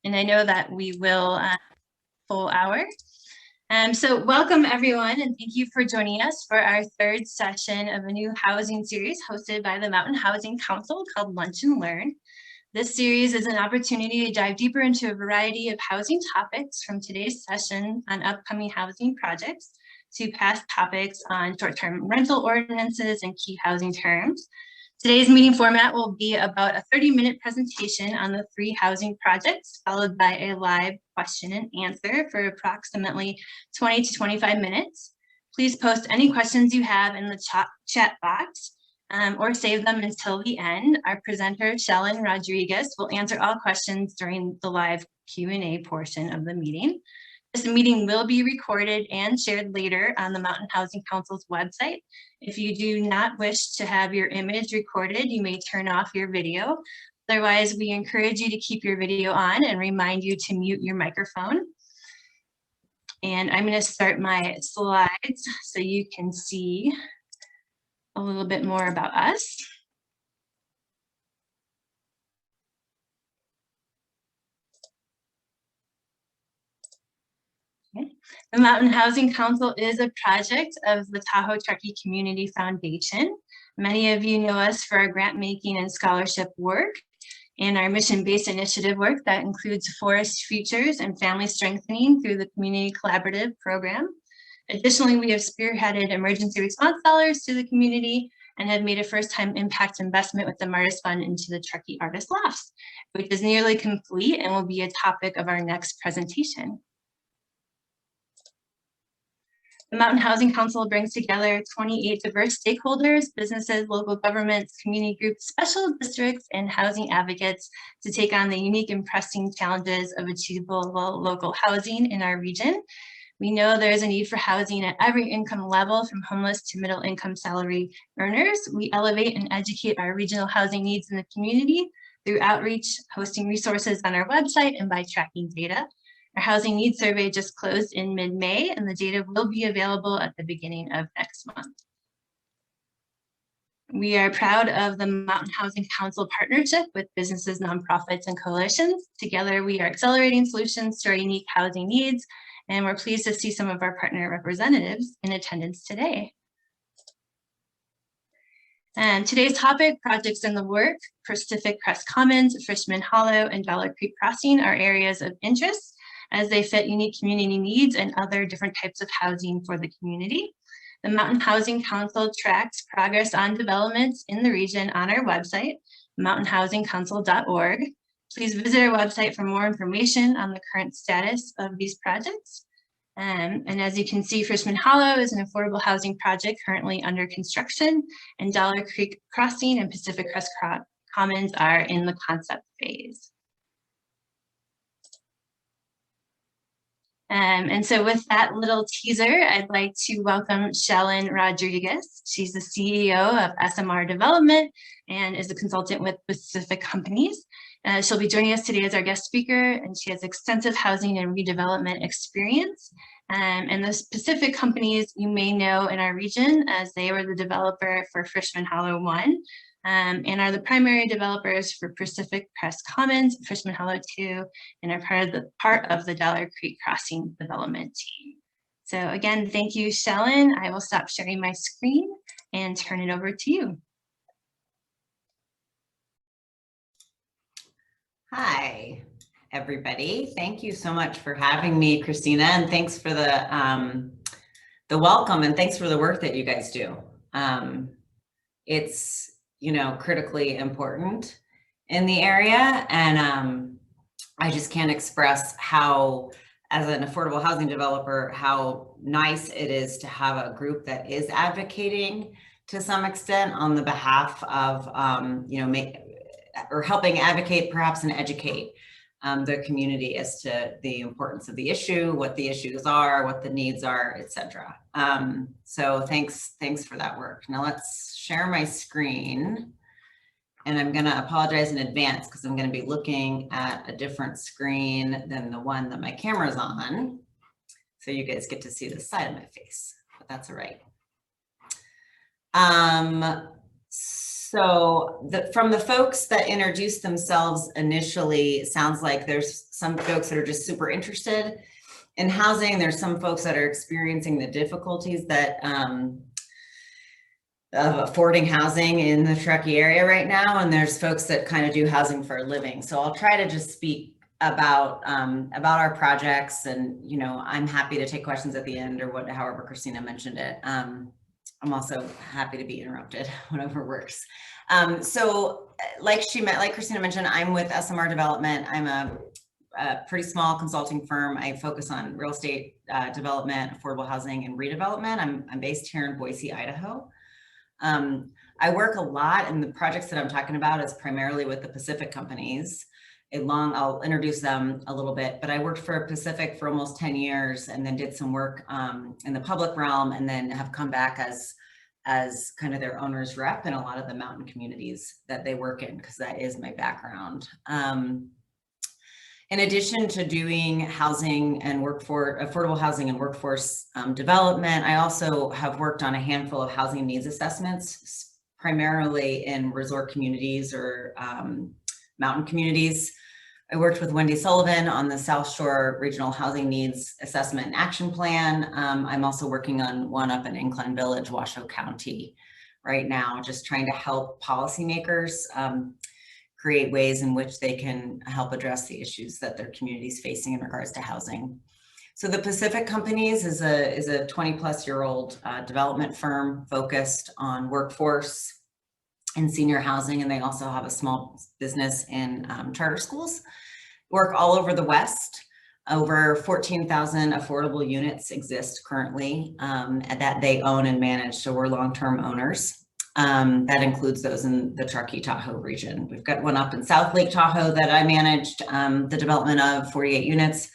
and I know that we will full hour. So welcome everyone, and thank you for joining us for our third session of a new housing series hosted by the Mountain Housing Council called Lunch and Learn. This series is an opportunity to dive deeper into a variety of housing topics, from today's session on upcoming housing projects to past topics on short-term rental ordinances and key housing terms. Today's meeting format will be about a 30-minute presentation on the 3 housing projects, followed by a live question and answer for approximately 20 to 25 minutes. Please post any questions you have in the chat box or save them until the end. Our presenter, Shellan Rodriguez, will answer all questions during the live Q&A portion of the meeting. This meeting will be recorded and shared later on the Mountain Housing Council's website. If you do not wish to have your image recorded, you may turn off your video. Otherwise, we encourage you to keep your video on and remind you to mute your microphone. And I'm going to start my slides so you can see a little bit more about us. Okay. The Mountain Housing Council is a project of the Tahoe Truckee Community Foundation. Many of you know us for our grant making and scholarship work and our mission-based initiative work that includes forest futures and family strengthening through the Community Collaborative Program. Additionally, we have spearheaded emergency response dollars to the community and have made a first-time impact investment with the Martis Fund into the Truckee Artist Lofts, which is nearly complete and will be a topic of our next presentation. The Mountain Housing Council brings together 28 diverse stakeholders, businesses, local governments, community groups, special districts, and housing advocates to take on the unique and pressing challenges of achievable local housing in our region. We know there is a need for housing at every income level, from homeless to middle income salary earners. We elevate and educate our regional housing needs in the community through outreach, hosting resources on our website, and by tracking data. Our housing needs survey just closed in mid-May, and the data will be available at the beginning of next month. We are proud of the Mountain Housing Council partnership with businesses, nonprofits, and coalitions. Together, we are accelerating solutions to our unique housing needs, and we're pleased to see some of our partner representatives in attendance today. And today's topic, projects in the work, Pacific Crest Commons, Frishman Hollow, and Dollar Creek Crossing are areas of interest as they fit unique community needs and other different types of housing for the community. The Mountain Housing Council tracks progress on developments in the region on our website, mountainhousingcouncil.org. Please visit our website for more information on the current status of these projects. And as you can see, Frishman Hollow is an affordable housing project currently under construction, and Dollar Creek Crossing and Pacific Crest Commons are in the concept phase. And so with that little teaser, I'd like to welcome Shellan Rodriguez. She's the CEO of SMR Development and is a consultant with Pacific Companies. She'll be joining us today as our guest speaker, and she has extensive housing and redevelopment experience. And the Pacific Companies you may know in our region, as they were the developer for Frishman Hollow I, and are the primary developers for Pacific Crest Commons, Frishman Hollow II, and are part of the Dollar Creek Crossing development team. So again, thank you, Shellan. I will stop sharing my screen and turn it over to you. Hi, everybody. Thank you so much for having me, Christina, and thanks for the welcome, and thanks for the work that you guys do. It's, you know, critically important in the area, and I just can't express how, as an affordable housing developer, how nice it is to have a group that is advocating to some extent on the behalf of, you know, or helping advocate perhaps and educate the community as to the importance of the issue, what the issues are, what the needs are, etc. So thanks for that work. Now let's share my screen, and I'm going to apologize in advance because I'm going to be looking at a different screen than the one that my camera's on, so you guys get to see the side of my face, but that's all right. So from the folks that introduced themselves initially, it sounds like there's some folks that are just super interested in housing. There's some folks that are experiencing the difficulties that of affording housing in the Truckee area right now. And there's folks that kind of do housing for a living. So I'll try to just speak about our projects, and I'm happy to take questions at the end or however Christina mentioned it. I'm also happy to be interrupted, whatever works. So like Christina mentioned, I'm with SMR Development. I'm a pretty small consulting firm. I focus on real estate development, affordable housing, and redevelopment. I'm based here in Boise, Idaho. I work a lot, and the projects that I'm talking about is primarily with the Pacific companies. I'll introduce them a little bit, but I worked for Pacific for almost 10 years and then did some work in the public realm, and then have come back as kind of their owner's rep in a lot of the mountain communities that they work in, because that is my background. In addition to doing housing and affordable housing and workforce development, I also have worked on a handful of housing needs assessments, primarily in resort communities or mountain communities. I worked with Wendy Sullivan on the South Shore Regional Housing Needs Assessment and Action Plan. I'm also working on one up in Incline Village, Washoe County right now, just trying to help policymakers create ways in which they can help address the issues that their community is facing in regards to housing. So the Pacific Companies is a 20-plus-year-old development firm focused on workforce and senior housing, and they also have a small business in charter schools. Work all over the West. Over 14,000 affordable units exist currently that they own and manage, so we're long-term owners. That includes those in the Truckee, Tahoe region. We've got one up in South Lake Tahoe that I managed the development of, 48 units.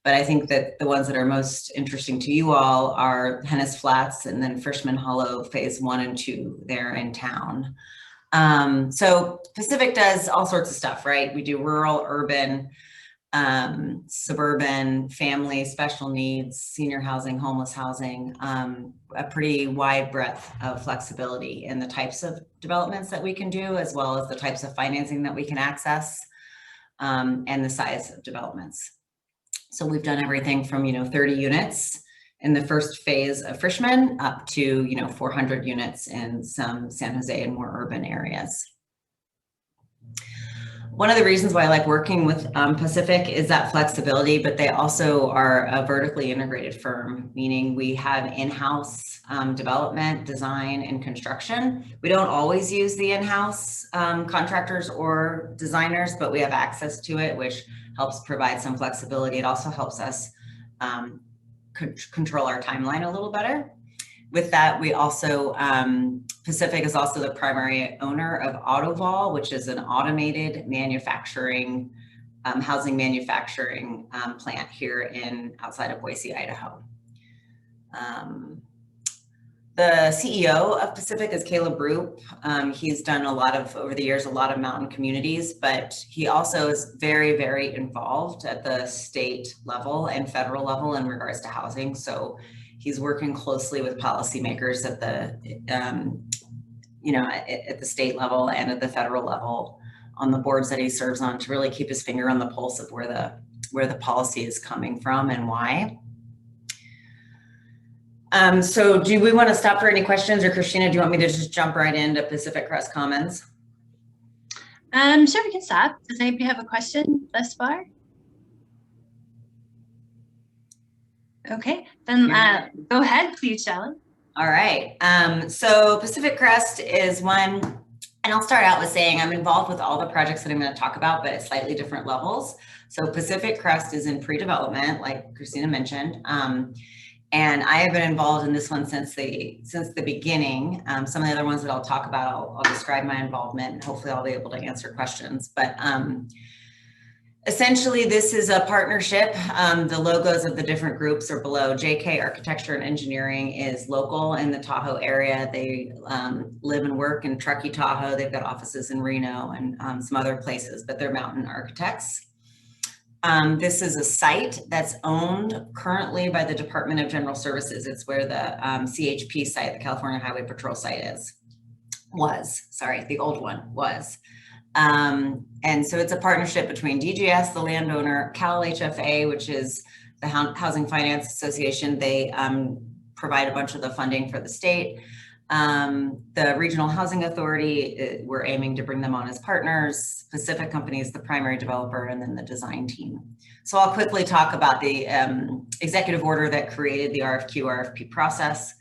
But I think that the ones that are most interesting to you all are Hennis Flats and then Frishman Hollow Phase I and II there in town. So Pacific does all sorts of stuff, right? We do rural, urban, suburban, family, special needs, senior housing, homeless housing, a pretty wide breadth of flexibility in the types of developments that we can do, as well as the types of financing that we can access, and the size of developments. So we've done everything from, 30 units in the first phase of Frishman up to, 400 units in some San Jose and more urban areas. One of the reasons why I like working with Pacific is that flexibility, but they also are a vertically integrated firm, meaning we have in-house development, design, and construction. We don't always use the in-house contractors or designers, but we have access to it, which helps provide some flexibility. It also helps us control our timeline a little better. With that, we also, Pacific is also the primary owner of Autovol, which is an automated manufacturing, housing manufacturing plant here outside of Boise, Idaho. The CEO of Pacific is Caleb Roop. He's done over the years, a lot of mountain communities, but he also is very, very involved at the state level and federal level in regards to housing. So he's working closely with policymakers at the, at the state level and at the federal level on the boards that he serves on to really keep his finger on the pulse of where the policy is coming from and why. So do we want to stop for any questions, or Christina, do you want me to just jump right into Pacific Crest Commons? Sure, we can stop. Does anybody have a question thus far? Okay, then go ahead, please, Shellan. All right. So Pacific Crest is one, and I'll start out with saying I'm involved with all the projects that I'm going to talk about, but at slightly different levels. So Pacific Crest is in pre-development, like Christina mentioned. And I have been involved in this one since the beginning. Some of the other ones that I'll talk about, I'll describe my involvement, and hopefully I'll be able to answer questions. But essentially, this is a partnership. The logos of the different groups are below. JK Architecture and Engineering is local in the Tahoe area. They live and work in Truckee, Tahoe. They've got offices in Reno and some other places, but they're mountain architects. This is a site that's owned currently by the Department of General Services. It's where the CHP site, the California Highway Patrol site is. the old one was. And so it's a partnership between DGS, the landowner, Cal HFA, which is the Housing Finance Association. They provide a bunch of the funding for the state. The Regional Housing Authority, we're aiming to bring them on as partners. Pacific Company is the primary developer, and then the design team. So I'll quickly talk about the executive order that created the RFP process,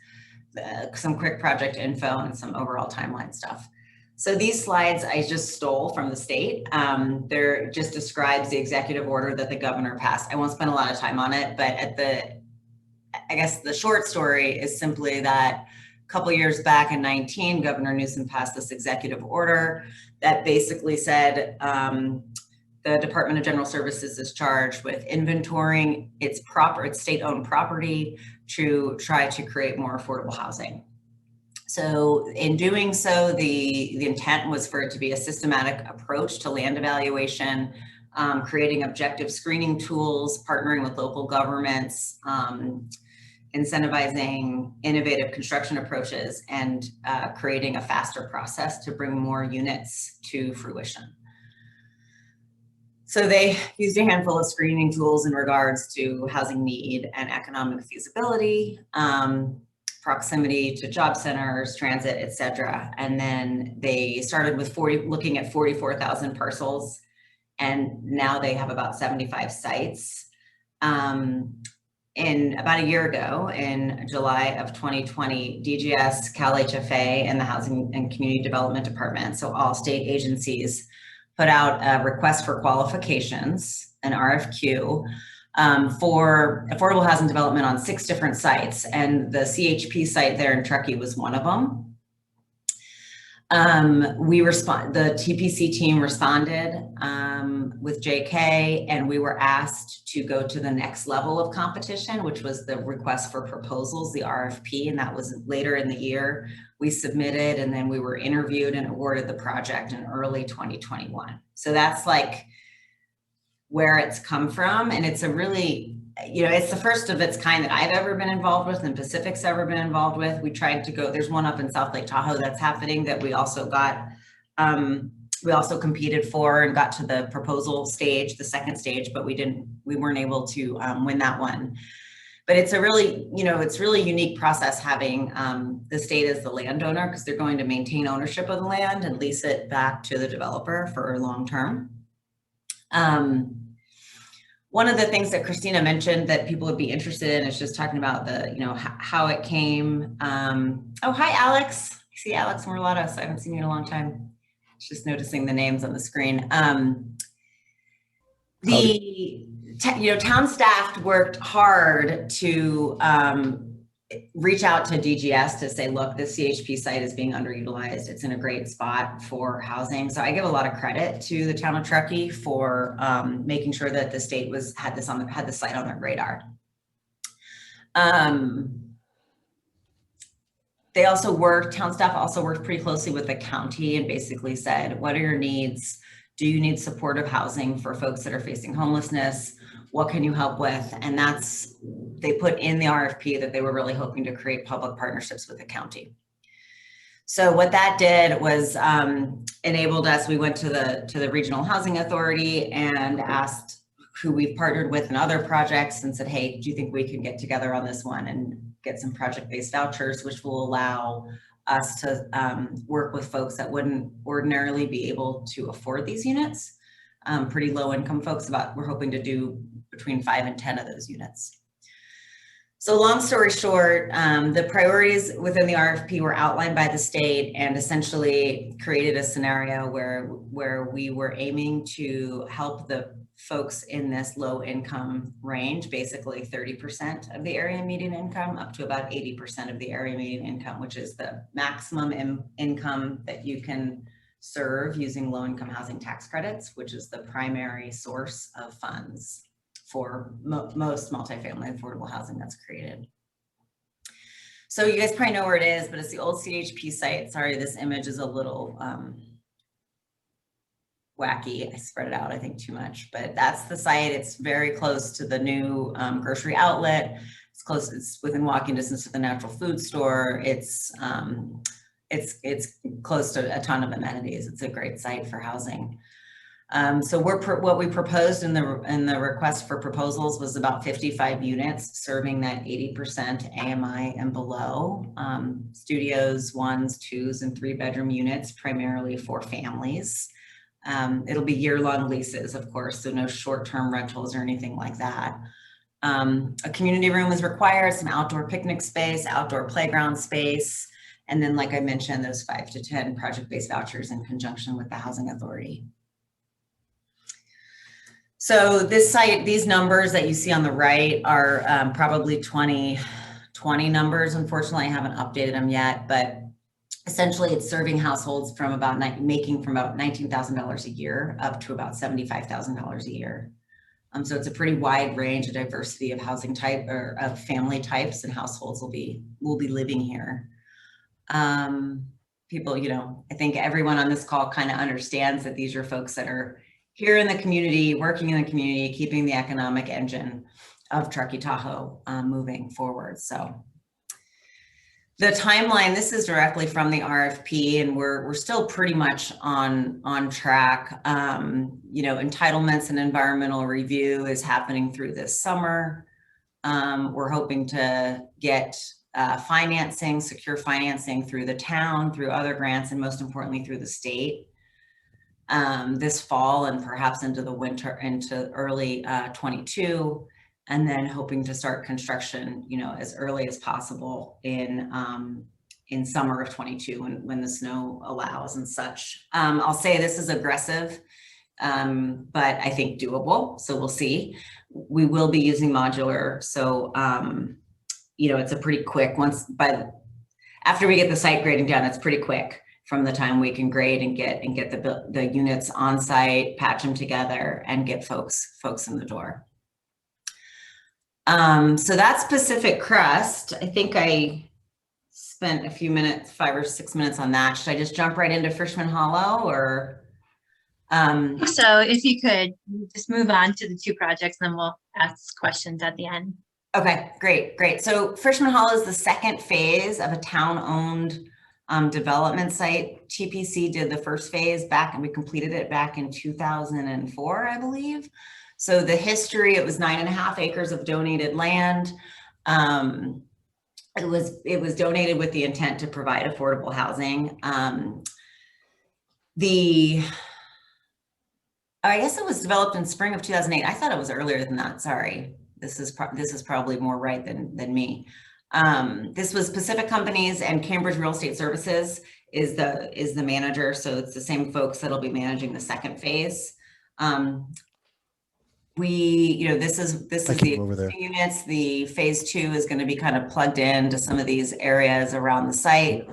some quick project info, and some overall timeline stuff. So these slides I just stole from the state. They're just describes the executive order that the governor passed. I won't spend a lot of time on it, but I guess the short story is simply that a couple years back in 19, Governor Newsom passed this executive order that basically said the Department of General Services is charged with inventorying its state-owned property to try to create more affordable housing. So in doing so, the intent was for it to be a systematic approach to land evaluation, creating objective screening tools, partnering with local governments, incentivizing innovative construction approaches, and creating a faster process to bring more units to fruition. So they used a handful of screening tools in regards to housing need and economic feasibility, proximity to job centers, transit, et cetera. And then they started with looking at 44,000 parcels, and now they have about 75 sites. In about a year ago, in July of 2020, DGS, Cal HFA, and the Housing and Community Development Department, so all state agencies, put out a request for qualifications, an RFQ, for affordable housing development on 6 different sites. And the CHP site there in Truckee was one of them. The TPC team responded with JK, and we were asked to go to the next level of competition, which was the request for proposals, the RFP, and that was later in the year. We submitted, and then we were interviewed and awarded the project in early 2021. So that's like where it's come from. And it's a really, it's the first of its kind that I've ever been involved with and Pacific's ever been involved with. We tried to go, there's one up in South Lake Tahoe that's happening that we also got, we also competed for and got to the proposal stage, the second stage, but we weren't able to win that one. But it's a really, it's really unique process having the state as the landowner, because they're going to maintain ownership of the land and lease it back to the developer for long term. One of the things that Christina mentioned that people would be interested in is just talking about the, how it came. Oh, hi, Alex. I see Alex Merlatos. I haven't seen you in a long time. Just noticing the names on the screen. Town staff worked hard to reach out to DGS to say, look, this CHP site is being underutilized. It's in a great spot for housing. So I give a lot of credit to the town of Truckee for making sure that the state had the site on their radar. Town staff also worked pretty closely with the county and basically said, what are your needs? Do you need supportive housing for folks that are facing homelessness? What can you help with? And they put in the RFP that they were really hoping to create public partnerships with the county. So what that did was enabled us. We went to the Regional Housing Authority and asked who we've partnered with in other projects and said, hey, do you think we can get together on this one and get some project-based vouchers, which will allow us to work with folks that wouldn't ordinarily be able to afford these units. Pretty low income folks, we're hoping to do between 5 and 10 of those units. So long story short, the priorities within the RFP were outlined by the state and essentially created a scenario where we were aiming to help the folks in this low income range, basically 30% of the area median income up to about 80% of the area median income, which is the maximum income that you can serve using low income housing tax credits, which is the primary source of funds for most multifamily affordable housing that's created. So you guys probably know where it is, but it's the old CHP site. Sorry, this image is a little wacky. I spread it out, I think, too much, but that's the site. It's very close to the new grocery outlet. It's within walking distance to the natural food store. It's it's close to a ton of amenities. It's a great site for housing. So what we proposed in the request for proposals was about 55 units serving that 80% AMI and below, studios, 1s, 2s, and 3-bedroom units, primarily for families. It'll be year-long leases, of course, so no short-term rentals or anything like that. A community room is required, some outdoor picnic space, outdoor playground space, and then, like I mentioned, those 5 to 10 project-based vouchers in conjunction with the Housing Authority. So this site, these numbers that you see on the right are probably 2020 numbers. Unfortunately, I haven't updated them yet, but essentially it's serving households from making from about $19,000 a year up to about $75,000 a year. So it's a pretty wide range of diversity of housing type or of family types and households will be living here. People, you know, I think everyone on this call kind of understands that these are folks that are here in the community, working in the community, keeping the economic engine of Truckee, Tahoe moving forward. So the timeline, this is directly from the RFP, and we're still pretty much on track. You know, entitlements and environmental review is happening through this summer. We're hoping to get financing, secure financing through the town, through other grants, and most importantly through the state. This fall and perhaps into the winter, into early 22, and then hoping to start construction, you know, as early as possible in summer of 22 when the snow allows and such. I'll say this is aggressive, but I think doable. So we'll see. We will be using modular. So, you know, it's a pretty quick after we get the site grading done, it's pretty quick from the time we can grade and get the units on site, patch them together, and get folks in the door. So that's Pacific Crest. I think I spent a few minutes, 5 or 6 minutes on that. Should I just jump right into Frishman Hollow, or? So if you could just move on to the 2 projects, then we'll ask questions at the end. Okay, great. So Frishman Hollow is the second phase of a town-owned development site. TPC did the first phase back, and we completed it back in 2004, I believe. So the history, it was 9.5 acres of donated land. It was donated with the intent to provide affordable housing. I guess it was developed in spring of 2008. I thought it was earlier than that. Sorry, this is probably more right than me. This was Pacific Companies, and Cambridge Real Estate Services is the manager. So it's the same folks that'll be managing the second phase. This is the existing units. The phase 2 is going to be kind of plugged into some of these areas around the site.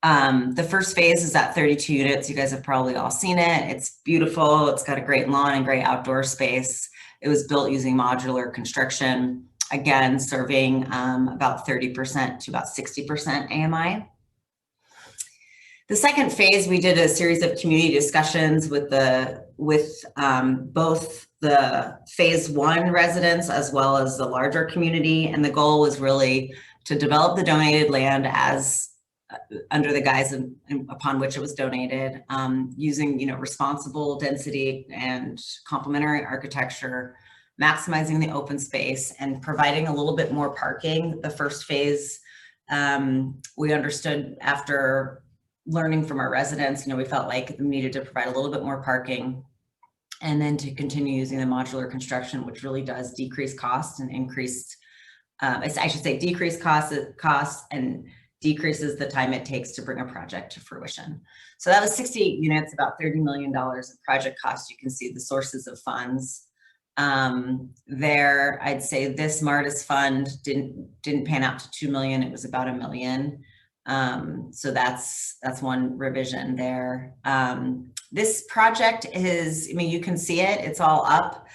The first phase is at 32 units. You guys have probably all seen it. It's beautiful. It's got a great lawn and great outdoor space. It was built using modular construction, again, serving about 30% to about 60% AMI. The second phase, we did a series of community discussions with both the phase 1 residents as well as the larger community. And the goal was really to develop the donated land as under the guise upon which it was donated, using, you know, responsible density and complementary architecture, maximizing the open space, and providing a little bit more parking. The first phase, we understood after learning from our residents, you know, we felt like we needed to provide a little bit more parking, and then to continue using the modular construction, which really does decrease costs and increase, I should say decrease costs and decreases the time it takes to bring a project to fruition. So that was 68 units, about $30 million of project costs. You can see the sources of funds there. I'd say this Martis fund didn't pan out to 2 million. It was about $1 million. So that's one revision there. This project is, I mean, you can see it, it's all up.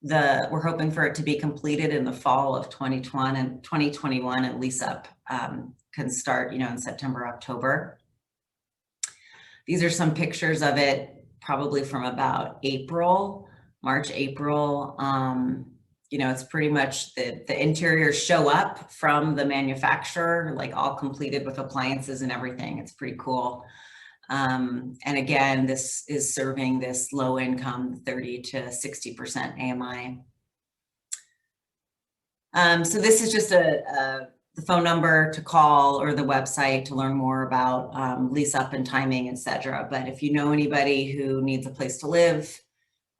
We're hoping for it to be completed in the fall of 2020 and 2021, and lease up can start, you know, in September, October. These are some pictures of it, probably from about March, April. you know, it's pretty much the interiors show up from the manufacturer, like all completed with appliances and everything. It's pretty cool. And again, this is serving this low income 30 to 60% AMI. So this is just the phone number to call or the website to learn more about lease up and timing, etc. But if you know anybody who needs a place to live,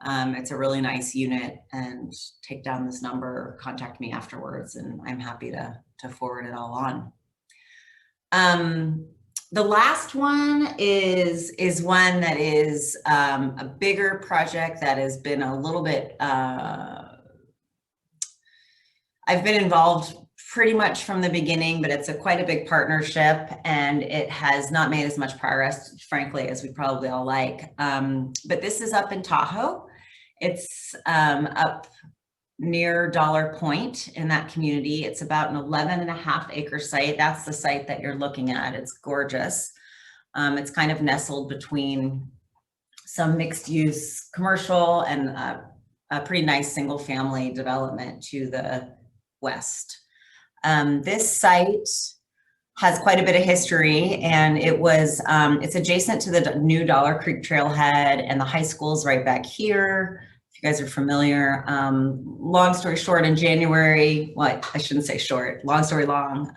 it's a really nice unit, and take down this number, contact me afterwards, and I'm happy to forward it all on. The last one is one that is a bigger project that has been a little bit, I've been involved pretty much from the beginning, but it's quite a big partnership, and it has not made as much progress, frankly, as we probably all like. But this is up in Tahoe. It's up near Dollar Point in that community. It's about an 11.5 acre site. That's the site that you're looking at. It's gorgeous. It's kind of nestled between some mixed use commercial and a pretty nice single family development to the west. This site has quite a bit of history, and it was, it's adjacent to the new Dollar Creek Trailhead, and the high school's right back here. If you guys are familiar, long story short, in January, well, I shouldn't say short, long story long,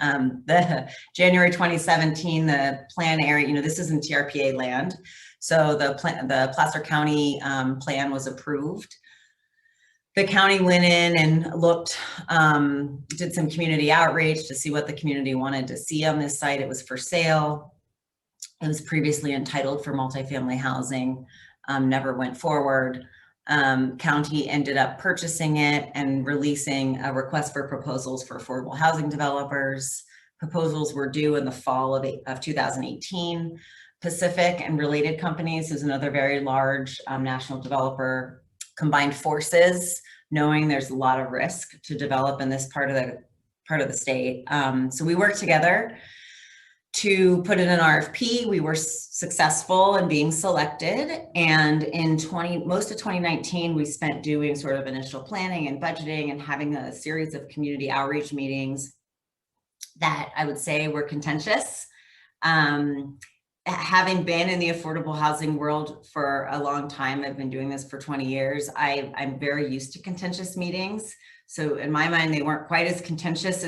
the January 2017, the plan area, you know, this isn't TRPA land. So the Placer County plan was approved. The county went in and looked, did some community outreach to see what the community wanted to see on this site. It was for sale. It was previously entitled for multifamily housing, never went forward. County ended up purchasing it and releasing a request for proposals for affordable housing developers. Proposals were due in the fall of 2018. Pacific and related companies is another very large national developer, combined forces, knowing there's a lot of risk to develop in this part of the state. So we worked together to put in an RFP. We were successful in being selected, and in most of 2019, we spent doing sort of initial planning and budgeting and having a series of community outreach meetings that I would say were contentious. Having been in the affordable housing world for a long time, I've been doing this for 20 years, I'm very used to contentious meetings. So in my mind, they weren't quite as contentious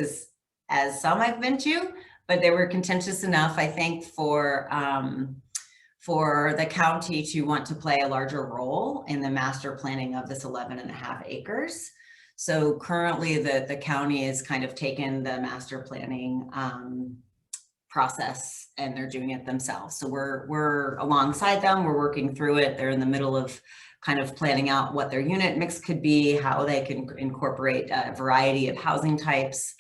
as some I've been to, but they were contentious enough, I think, for the county to want to play a larger role in the master planning of this 11.5 acres. So currently the county has kind of taken the master planning process, and they're doing it themselves. So we're alongside them, we're working through it. They're in the middle of kind of planning out what their unit mix could be, how they can incorporate a variety of housing types.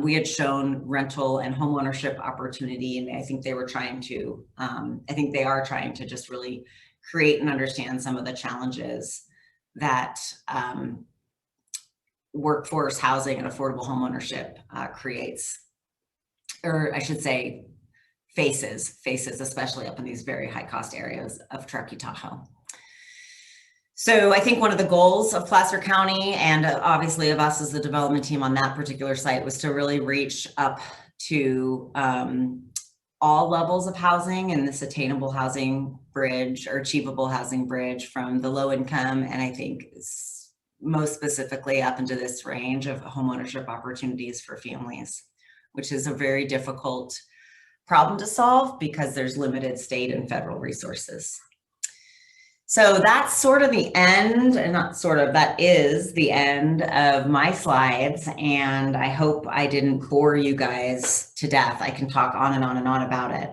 We had shown rental and homeownership opportunity, and I think they were trying to, I think they are trying to just really create and understand some of the challenges that workforce housing and affordable homeownership creates. Or I should say faces, especially up in these very high cost areas of Truckee, Tahoe. So I think one of the goals of Placer County, and obviously of us as the development team on that particular site, was to really reach up to all levels of housing in this attainable housing bridge, or achievable housing bridge, from the low income, and I think most specifically up into this range of homeownership opportunities for families, which is a very difficult problem to solve because there's limited state and federal resources. So that's sort of the end, and not sort of, that is the end of my slides. And I hope I didn't bore you guys to death. I can talk on and on and on about it.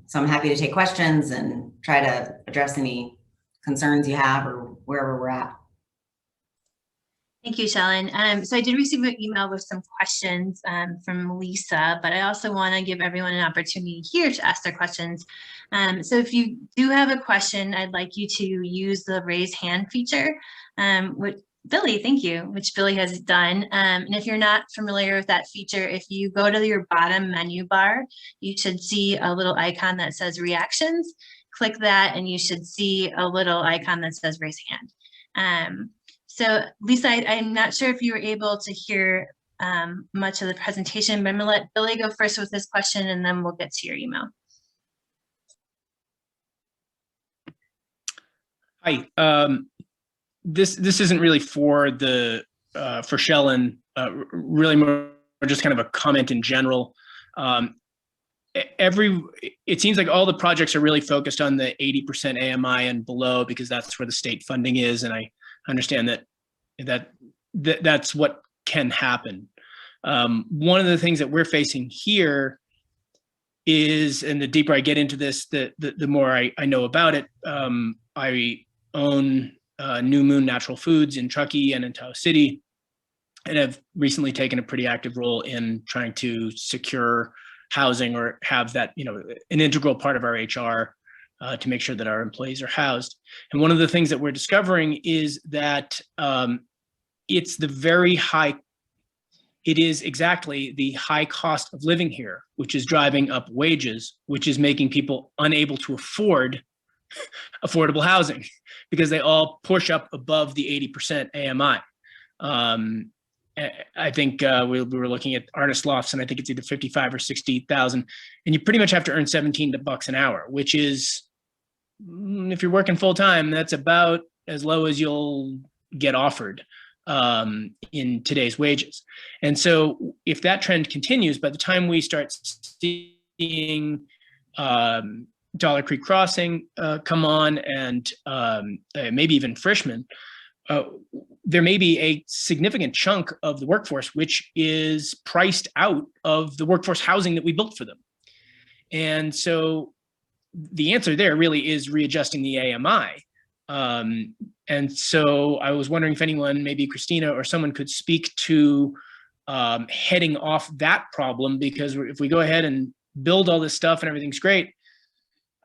So I'm happy to take questions and try to address any concerns you have or wherever we're at. Thank you, Shellan. So I did receive an email with some questions from Lisa, but I also want to give everyone an opportunity here to ask their questions. So if you do have a question, I'd like you to use the raise hand feature, which Billy, thank you, which Billy has done. And if you're not familiar with that feature, if you go to your bottom menu bar, you should see a little icon that says reactions. Click that and you should see a little icon that says raise hand. So Lisa, I'm not sure if you were able to hear much of the presentation, but I'm gonna let Billy go first with this question and then we'll get to your email. Hi, this isn't really for the for Shellan, really more just kind of a comment in general. It seems like all the projects are really focused on the 80% AMI and below because that's where the state funding is, and I understand that's what can happen. One of the things that we're facing here is, and the deeper I get into this, the more I know about it. I own New Moon Natural Foods in Truckee and in Tahoe City, and have recently taken a pretty active role in trying to secure housing or have that, an integral part of our HR to make sure that our employees are housed. And one of the things that we're discovering is that it is exactly the high cost of living here, which is driving up wages, which is making people unable to afford affordable housing because they all push up above the 80% AMI. I think we were looking at artist lofts, and I think it's either 55 or 60,000, and you pretty much have to earn $17 an hour, which is, if you're working full time, that's about as low as you'll get offered in today's wages. And so, if that trend continues, by the time we start seeing Dollar Creek Crossing come on, and maybe even Frishman, there may be a significant chunk of the workforce which is priced out of the workforce housing that we built for them. And so the answer there really is readjusting the AMI. And so I was wondering if anyone, maybe Christina or someone, could speak to heading off that problem, because if we go ahead and build all this stuff and everything's great,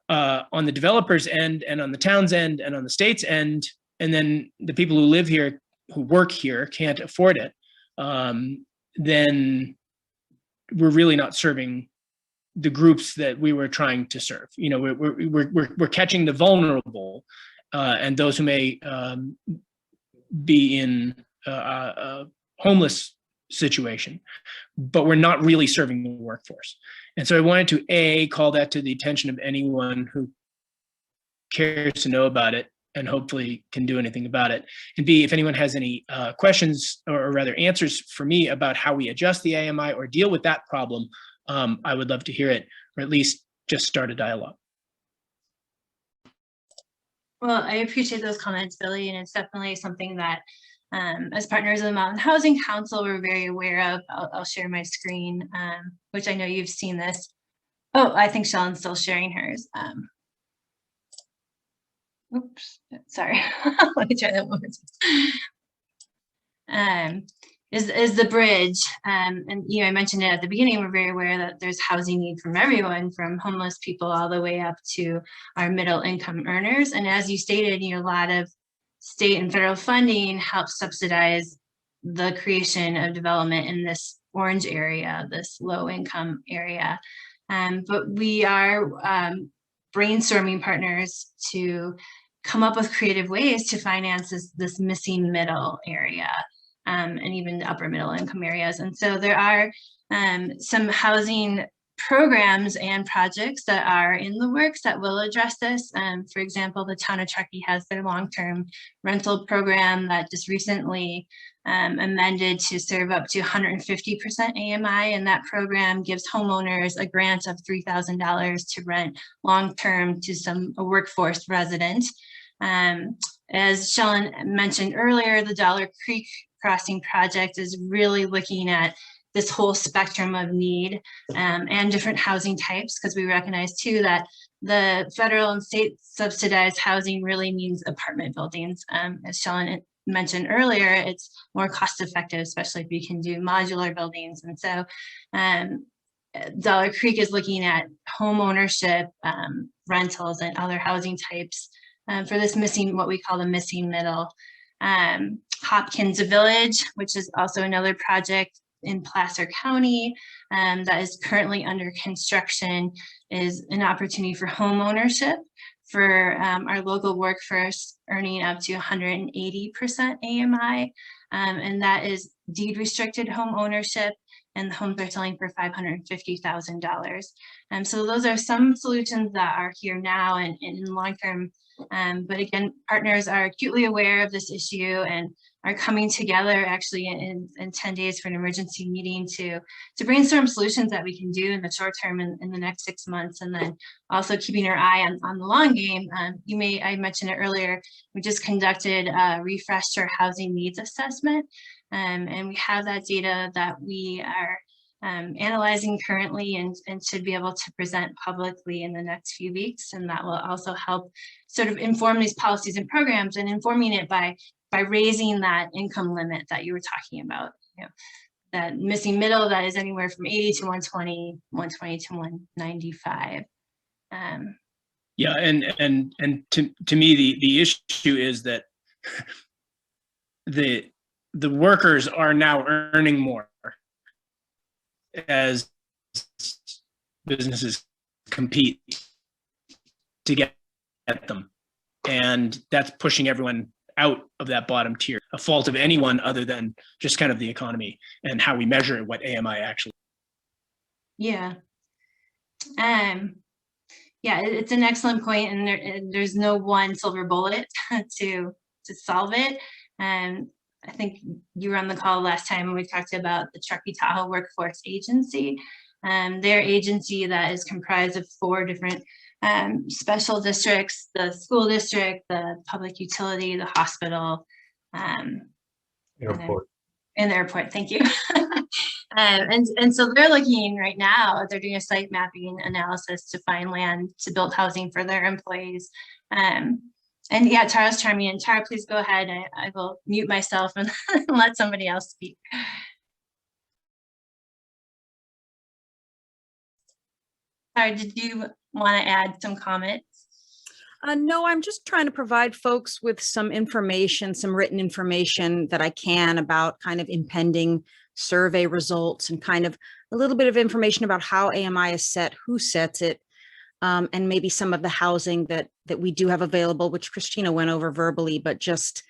on the developers' end and on the town's end and on the state's end, and then the people who live here, who work here, can't afford it, then we're really not serving the groups that we were trying to serve. We're catching the vulnerable and those who may be in a homeless situation, but we're not really serving the workforce. And so I wanted to call that to the attention of anyone who cares to know about it and hopefully can do anything about it. And B, if anyone has any questions or rather answers for me about how we adjust the AMI or deal with that problem, I would love to hear it, or at least just start a dialogue. Well, I appreciate those comments, Billy, and it's definitely something that as partners of the Mountain Housing Council, we're very aware of. I'll share my screen, which I know you've seen this. Oh, I think Shellan's still sharing hers. Oops, sorry. Let me try that one more time. Is the bridge, and I mentioned it at the beginning, we're very aware that there's housing need from everyone, from homeless people all the way up to our middle income earners. And as you stated, a lot of state and federal funding helps subsidize the creation of development in this orange area, this low income area. But we are brainstorming partners to come up with creative ways to finance this missing middle area, and even the upper middle income areas. And so there are some housing programs and projects that are in the works that will address this. For example, the town of Truckee has their long-term rental program that just recently amended to serve up to 150% AMI, and that program gives homeowners a grant of $3,000 to rent long-term to a workforce resident. As Shellan mentioned earlier, the Dollar Creek Crossing project is really looking at this whole spectrum of need and different housing types, because we recognize too that the federal and state subsidized housing really means apartment buildings. As Shellan mentioned earlier, it's more cost effective, especially if you can do modular buildings. And so Dollar Creek is looking at home ownership, rentals, and other housing types for this what we call the missing middle. Hopkins Village, which is also another project in Placer County that is currently under construction, is an opportunity for home ownership for our local workforce earning up to 180% AMI, and that is deed restricted home ownership, and the homes are selling for $550,000. So those are some solutions that are here now and in long term. But again, partners are acutely aware of this issue and are coming together actually in 10 days for an emergency meeting to brainstorm solutions that we can do in the short term in the next 6 months, and then also keeping our eye on the long game. I mentioned it earlier, we just conducted a refreshed our housing needs assessment, and we have that data that we are analyzing currently and should be able to present publicly in the next few weeks. And that will also help sort of inform these policies and programs, and informing it by raising that income limit that you were talking about, that missing middle that is anywhere from 80 to 120, 120 to 195. Yeah, and to me, the issue is that the workers are now earning more as businesses compete to get at them, and that's pushing everyone out of that bottom tier, a fault of anyone other than just kind of the economy and how we measure what AMI actually. Yeah. Yeah, it's an excellent point, and there's no one silver bullet to solve it. And I think you were on the call last time when we talked about the Truckee Tahoe Workforce Agency. Their agency that is comprised of 4 different special districts: the school district, the public utility, the hospital, airport. And the airport. Thank you. And so they're looking right now, they're doing a site mapping analysis to find land to build housing for their employees. And yeah, Tara's chiming in. Tara, please go ahead. I will mute myself and let somebody else speak. Tara, did you want to add some comments? No, I'm just trying to provide folks with some information, some written information that I can about kind of impending survey results, and kind of a little bit of information about how AMI is set, who sets it, and maybe some of the housing that we do have available, which Christina went over verbally, but just,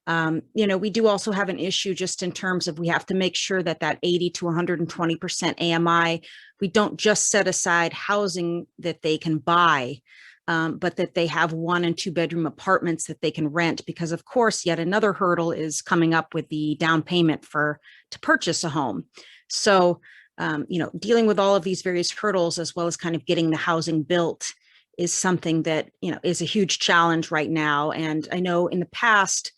we do also have an issue just in terms of we have to make sure that 80 to 120% AMI, we don't just set aside housing that they can buy, but that they have 1 and 2 bedroom apartments that they can rent, because of course, yet another hurdle is coming up with the down payment to purchase a home. So, dealing with all of these various hurdles, as well as kind of getting the housing built, is something that, is a huge challenge right now. And I know in the past,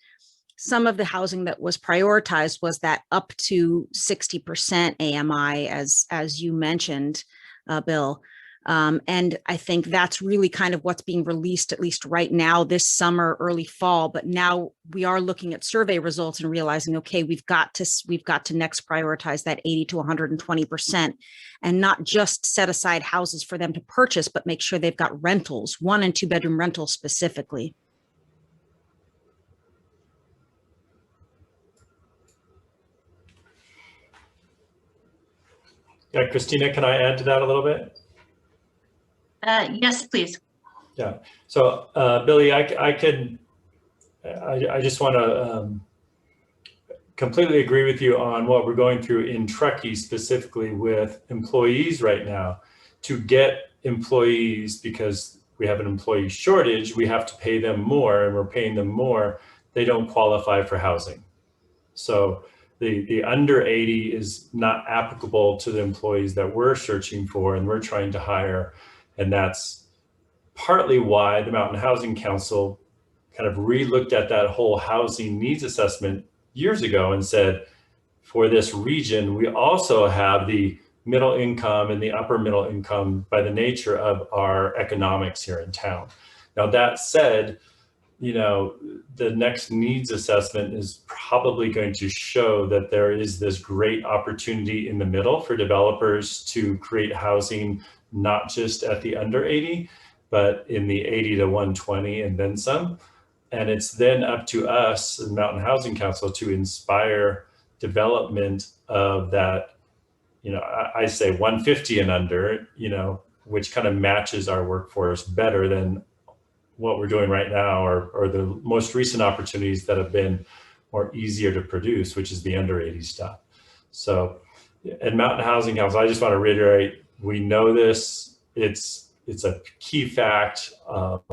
some of the housing that was prioritized was that up to 60% AMI, as you mentioned, Bill. And I think that's really kind of what's being released, at least right now, this summer, early fall. But now we are looking at survey results and realizing, okay, we've got to next prioritize that 80 to 120%, and not just set aside houses for them to purchase, but make sure they've got rentals, 1 and 2 bedroom rentals specifically. Yeah, Christina, can I add to that a little bit? Yes, please. Yeah. So, Billy, I just want to completely agree with you on what we're going through in Truckee, specifically with employees right now. To get employees, because we have an employee shortage, we have to pay them more, and we're paying them more. They don't qualify for housing. So the under 80 is not applicable to the employees that we're searching for and we're trying to hire. And that's partly why the Mountain Housing Council kind of re-looked at that whole housing needs assessment years ago and said, for this region, we also have the middle income and the upper middle income by the nature of our economics here in town. Now, that said, the next needs assessment is probably going to show that there is this great opportunity in the middle for developers to create housing, not just at the under 80, but in the 80 to 120 and then some. And it's then up to us, the Mountain Housing Council, to inspire development of that, I say 150 and under, which kind of matches our workforce better than what we're doing right now, or the most recent opportunities that have been more easier to produce, which is the under 80 stuff. So at Mountain Housing Council, I just want to reiterate, we know this, it's a key fact.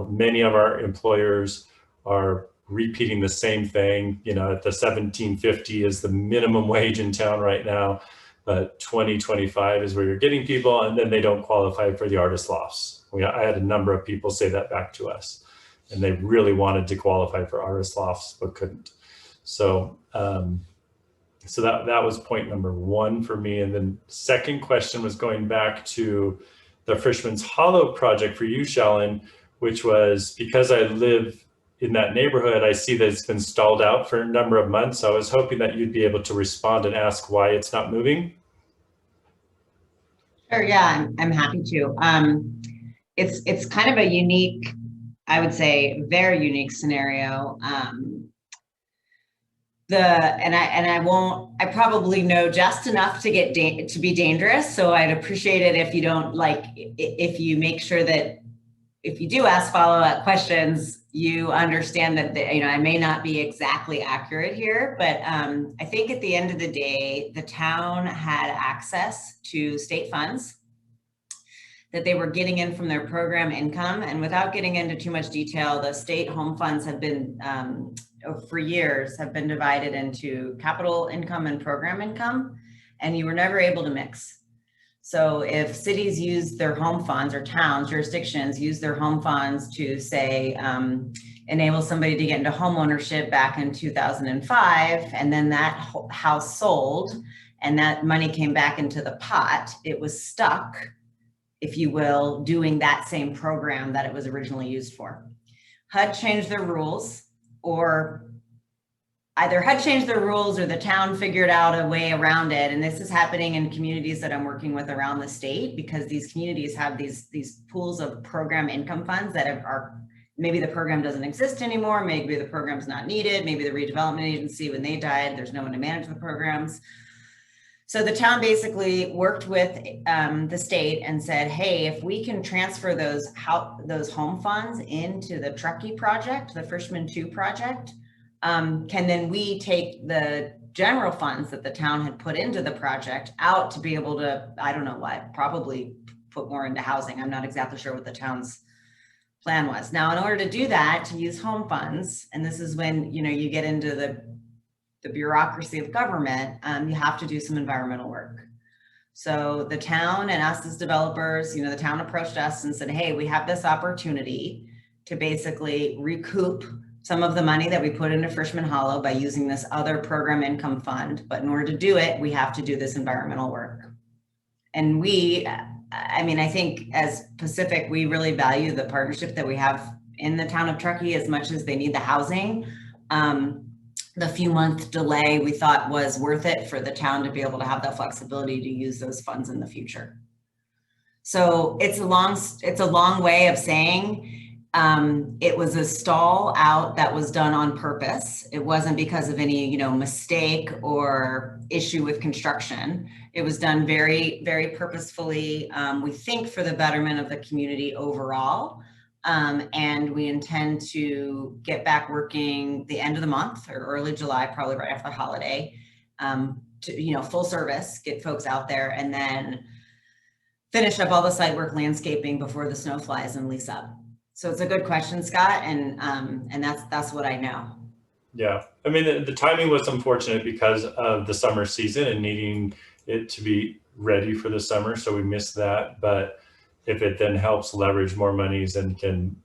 Many of our employers are repeating the same thing. You know, at the $17.50 is the minimum wage in town right now, but $20.25 is where you're getting people, and then they don't qualify for the artist lofts. I had a number of people say that back to us, and they really wanted to qualify for artist lofts but couldn't. So so that was point number one for me. And then second question was going back to the Frishman's Hollow project for you, Shellan, which was, because I live in that neighborhood, I see that it's been stalled out for a number of months. I was hoping that you'd be able to respond and ask why it's not moving. Sure, yeah, I'm happy to. It's kind of a unique, I would say, very unique scenario. I probably know just enough to to be dangerous. So I'd appreciate it if you don't if you make sure that if you do ask follow-up questions, you understand that I may not be exactly accurate here, but I think at the end of the day, the town had access to state funds that they were getting in from their program income. And without getting into too much detail, the state home funds have been, for years, have been divided into capital income and program income, and you were never able to mix. So if cities use their home funds, or towns, jurisdictions use their home funds to say, enable somebody to get into home ownership back in 2005, and then that house sold and that money came back into the pot, it was stuck, if you will, doing that same program that it was originally used for. HUD changed their rules, or either HUD changed their rules or the town figured out a way around it. And this is happening in communities that I'm working with around the state, because these communities have these pools of program income funds that are, maybe the program doesn't exist anymore, maybe the program's not needed, maybe the redevelopment agency, when they died, there's no one to manage the programs. So the town basically worked with the state and said, hey, if we can transfer those home funds into the Truckee project, the Frishman II project, can then we take the general funds that the town had put into the project out to be able to, I don't know what, probably put more into housing. I'm not exactly sure what the town's plan was. Now, in order to do that, to use home funds, and this is when you get into the bureaucracy of government, you have to do some environmental work. So the town and us as developers, the town approached us and said, hey, we have this opportunity to basically recoup some of the money that we put into Frishman Hollow by using this other program income fund. But in order to do it, we have to do this environmental work. And I think as Pacific, we really value the partnership that we have in the town of Truckee as much as they need the housing. The few month delay we thought was worth it for the town to be able to have that flexibility to use those funds in the future. So it's a long way of saying it was a stall out that was done on purpose. It wasn't because of any mistake or issue with construction. It was done very, very purposefully, we think, for the betterment of the community overall. And we intend to get back working the end of the month or early July, probably right after the holiday, to, full service, get folks out there, and then finish up all the site work, landscaping before the snow flies and lease up. So it's a good question, Scott. And that's what I know. Yeah. I mean, the timing was unfortunate because of the summer season and needing it to be ready for the summer. So we missed that. But if it then helps leverage more monies and can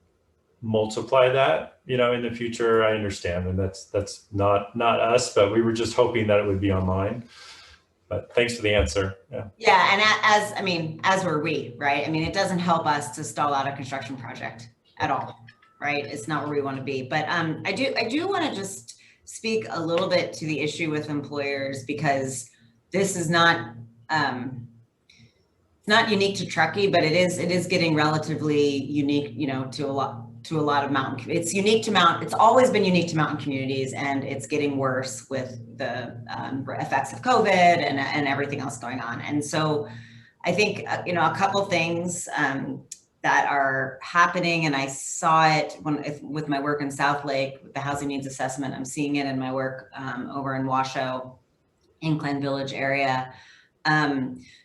multiply that, in the future, I understand. And that's not us, but we were just hoping that it would be online. But thanks for the answer. Yeah. Yeah. And as were we, right? It doesn't help us to stall out a construction project at all, right? It's not where we want to be. But I do want to just speak a little bit to the issue with employers, because this is not unique to Truckee, but it is getting relatively unique, to a lot of mountain. It's always been unique to mountain communities, and it's getting worse with the effects of COVID and everything else going on. And so I think, a couple things that are happening. And I saw it with my work in South Lake, with the housing needs assessment. I'm seeing it in my work over in Washoe, Incline Village area.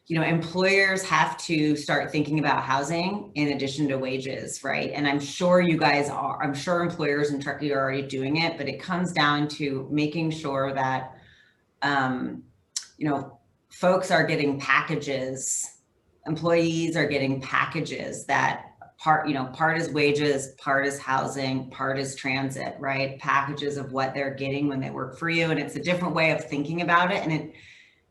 You know, employers have to start thinking about housing in addition to wages, right? And I'm sure you guys are, I'm sure employers in Truckee are already doing it, but it comes down to making sure that, you know, folks are getting packages, employees are getting packages that part is wages, part is housing, part is transit, right? Packages of what they're getting when they work for you. And it's a different way of thinking about it. And it,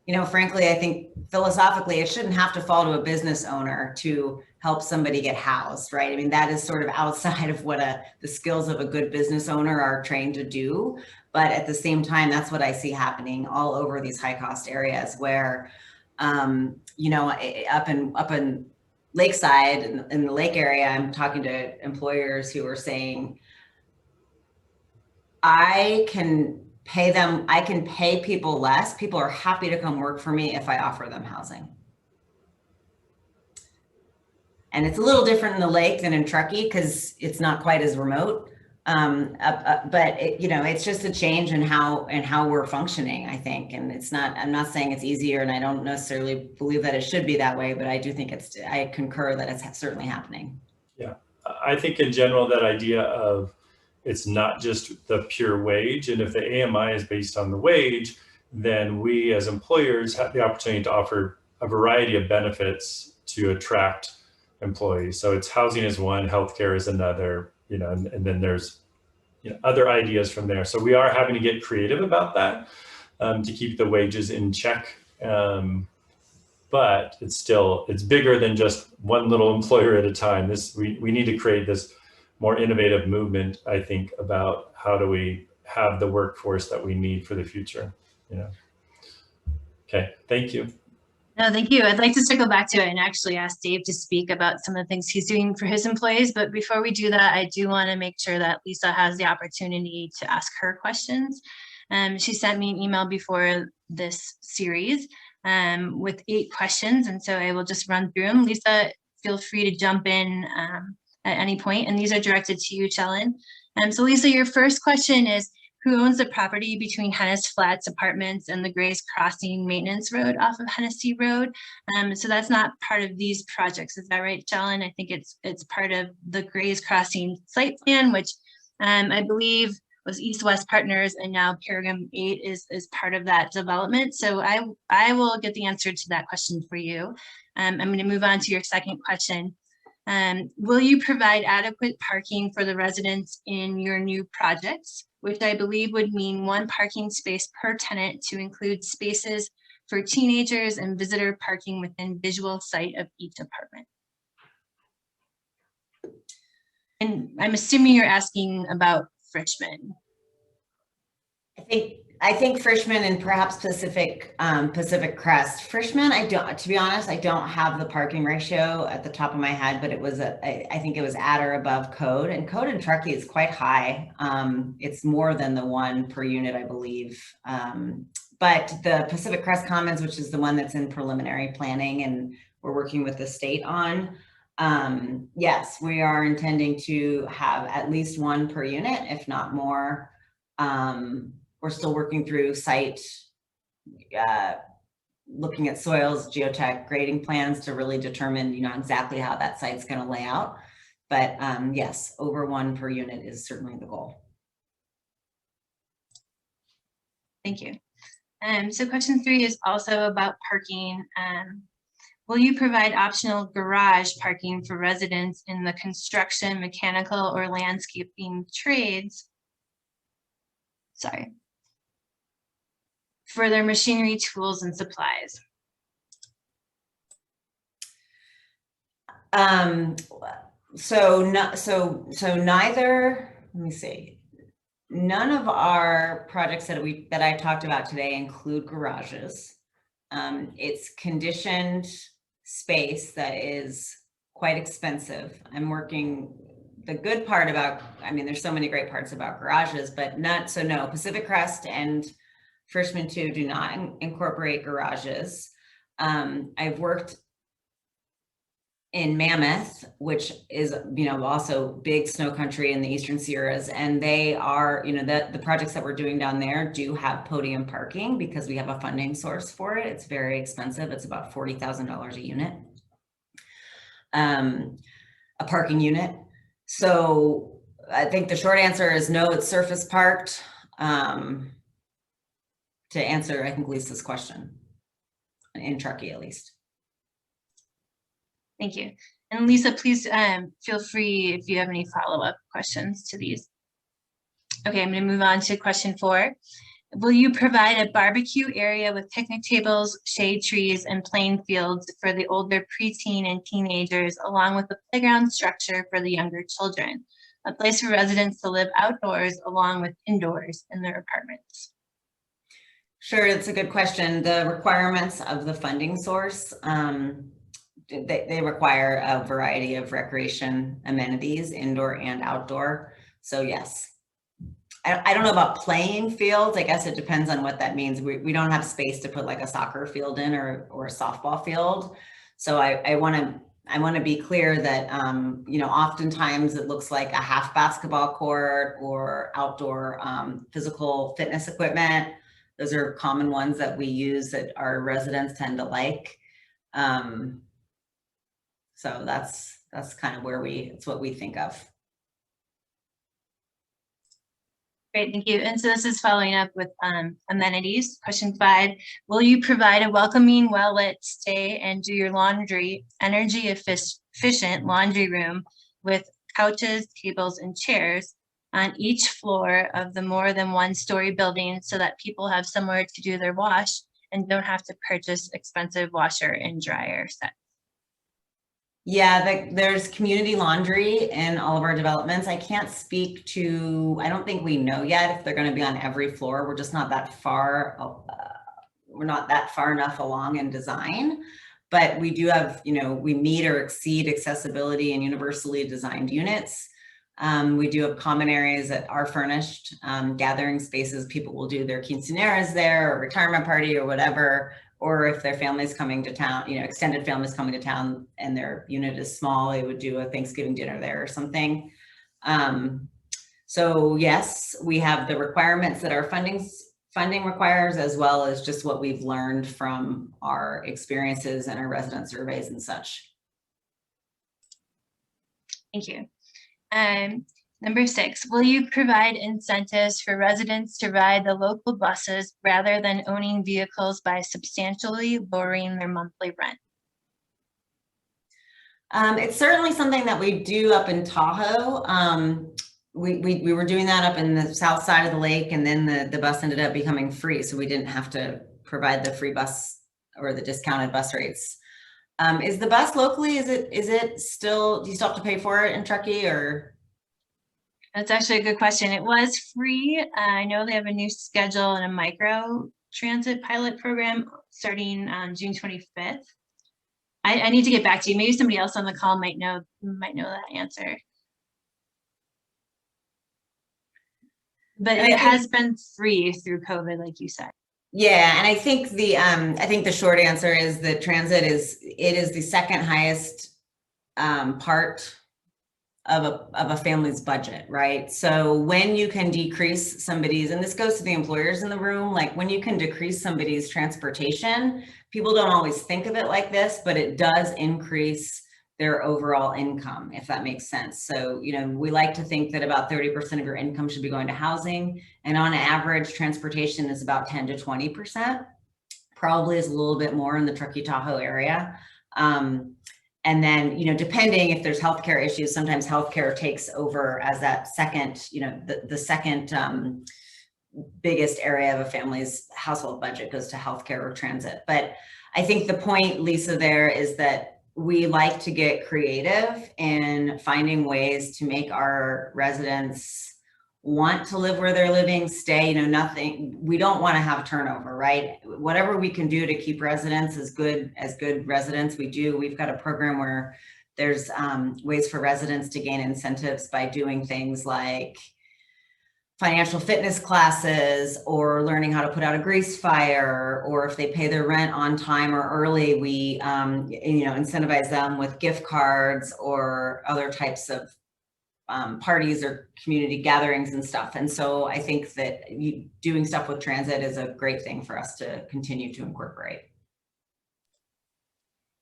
you know, frankly, I think philosophically, it shouldn't have to fall to a business owner to help somebody get housed, right? I mean, that is sort of outside of what the skills of a good business owner are trained to do. But at the same time, that's what I see happening all over these high cost areas where, you know, up in Lakeside, in the lake area, I'm talking to employers who are saying, I can pay people less. People are happy to come work for me if I offer them housing. And it's a little different in the lake than in Truckee because it's not quite as remote. But it, you know, it's just a change in how we're functioning, I think. And it's not, I'm not saying it's easier, and I don't necessarily believe that it should be that way, but I do think I concur that it's certainly happening. Yeah, I think in general, that idea of it's not just the pure wage. And if the AMI is based on the wage, then we as employers have the opportunity to offer a variety of benefits to attract employees. So it's housing is one, healthcare is another, you know, and then there's, you know, other ideas from there. So we are having to get creative about that to keep the wages in check. But it's bigger than just one little employer at a time. We need to create this more innovative movement, I think, about how do we have the workforce that we need for the future, you know. Okay, thank you. No, thank you. I'd like to circle back to it and actually ask Dave to speak about some of the things he's doing for his employees. But before we do that, I do want to make sure that Lisa has the opportunity to ask her questions. She sent me an email before this series with 8 questions. And so I will just run through them. Lisa, feel free to jump in at any point, and these are directed to you, Shellan. So Lisa, your first question is, who owns the property between Hennes Flats Apartments and the Grays Crossing Maintenance Road off of Hennessy Road? So that's not part of these projects, is that right, Shellan? I think it's part of the Grays Crossing site plan, which I believe was East West Partners, and now Paragon 8 is part of that development. So I will get the answer to that question for you. I'm going to move on to your second question. Will you provide adequate parking for the residents in your new projects, which I believe would mean 1 parking space per tenant to include spaces for teenagers and visitor parking within visual sight of each apartment? And I'm assuming you're asking about Frishman. I think Frishman and perhaps Pacific Crest. Frishman, to be honest, I don't have the parking ratio at the top of my head, but it was I think it was at or above code, and code in Truckee is quite high. It's more than the 1 per unit, I believe. But the Pacific Crest Commons, which is the one that's in preliminary planning and we're working with the state on, yes, we are intending to have at least 1 per unit, if not more. We're still working through site, looking at soils, geotech, grading plans to really determine, you know, exactly how that site's going to lay out. But yes, over 1 per unit is certainly the goal. Thank you. So question 3 is also about parking. Will you provide optional garage parking for residents in the construction, mechanical, or landscaping trades? Sorry. For their machinery, tools, and supplies? So neither, let me see. None of our projects that I talked about today include garages. It's conditioned space that is quite expensive. The good part about, I mean, there's so many great parts about garages, but no, Pacific Crest and Frishman 2 do not incorporate garages. I've worked in Mammoth, which is, you know, also big snow country in the Eastern Sierras. And they are, you know, the projects that we're doing down there do have podium parking because we have a funding source for it. It's very expensive. It's about $40,000 a unit, a parking unit. So I think the short answer is no, it's surface parked, to answer, I think, Lisa's question, in Truckee at least. Thank you. And Lisa, please feel free if you have any follow-up questions to these. Okay, I'm going to move on to question 4. Will you provide a barbecue area with picnic tables, shade trees, and playing fields for the older preteen and teenagers, along with a playground structure for the younger children? A place for residents to live outdoors along with indoors in their apartments. Sure, it's a good question. The requirements of the funding source, they require a variety of recreation amenities, indoor and outdoor. So yes, I don't know about playing fields. I guess it depends on what that means. We don't have space to put like a soccer field in or a softball field. So I want to be clear that, you know, oftentimes it looks like a half basketball court or outdoor physical fitness equipment. Those are common ones that we use that our residents tend to like. So that's kind of where it's what we think of. Great, thank you. And so this is following up with amenities. Question 5, will you provide a welcoming, well-lit stay and do your laundry, energy efficient laundry room with couches, tables, and chairs on each floor of the more than one-story building so that people have somewhere to do their wash and don't have to purchase expensive washer and dryer sets? Yeah, there's community laundry in all of our developments. I can't speak to, I don't think we know yet if they're going to be on every floor. We're just not that far, we're not that far enough along in design, but we do have, you know, we meet or exceed accessibility and universally designed units. We do have common areas that are furnished, gathering spaces. People will do their quinceañeras there or retirement party or whatever. Or if their family's coming to town, you know, extended families coming to town and their unit is small, they would do a Thanksgiving dinner there or something. So yes, we have the requirements that our funding requires, as well as just what we've learned from our experiences and our resident surveys and such. Thank you. Number 6, will you provide incentives for residents to ride the local buses rather than owning vehicles by substantially lowering their monthly rent? It's certainly something that we do up in Tahoe. We were doing that up in the south side of the lake, and then the bus ended up becoming free, so we didn't have to provide the free bus or the discounted bus rates. Is the bus locally, is it still, do you still have to pay for it in Truckee, or? That's actually a good question. It was free. I know they have a new schedule and a micro transit pilot program starting on June 25th. I need to get back to you. Maybe somebody else on the call might know that answer. But it has been free through COVID, like you said. Yeah, and I think the short answer is that transit is the second highest part of a family's budget, right? So when you can decrease somebody's, and this goes to the employers in the room, like when you can decrease somebody's transportation, people don't always think of it like this, but it does increase their overall income, if that makes sense. So, you know, we like to think that about 30% of your income should be going to housing, and on average, transportation is about 10 to 20%, probably is a little bit more in the Truckee Tahoe area. And then, you know, depending if there's healthcare issues, sometimes healthcare takes over as that second, you know, the second biggest area of a family's household budget goes to healthcare or transit. But I think the point, Lisa, there is that we like to get creative in finding ways to make our residents want to live where they're living, stay, you know, we don't want to have turnover, right? Whatever we can do to keep residents as good residents, we do. We've got a program where there's ways for residents to gain incentives by doing things like financial fitness classes, or learning how to put out a grease fire, or if they pay their rent on time or early, we incentivize them with gift cards or other types of parties or community gatherings and stuff. And so I think that doing stuff with transit is a great thing for us to continue to incorporate.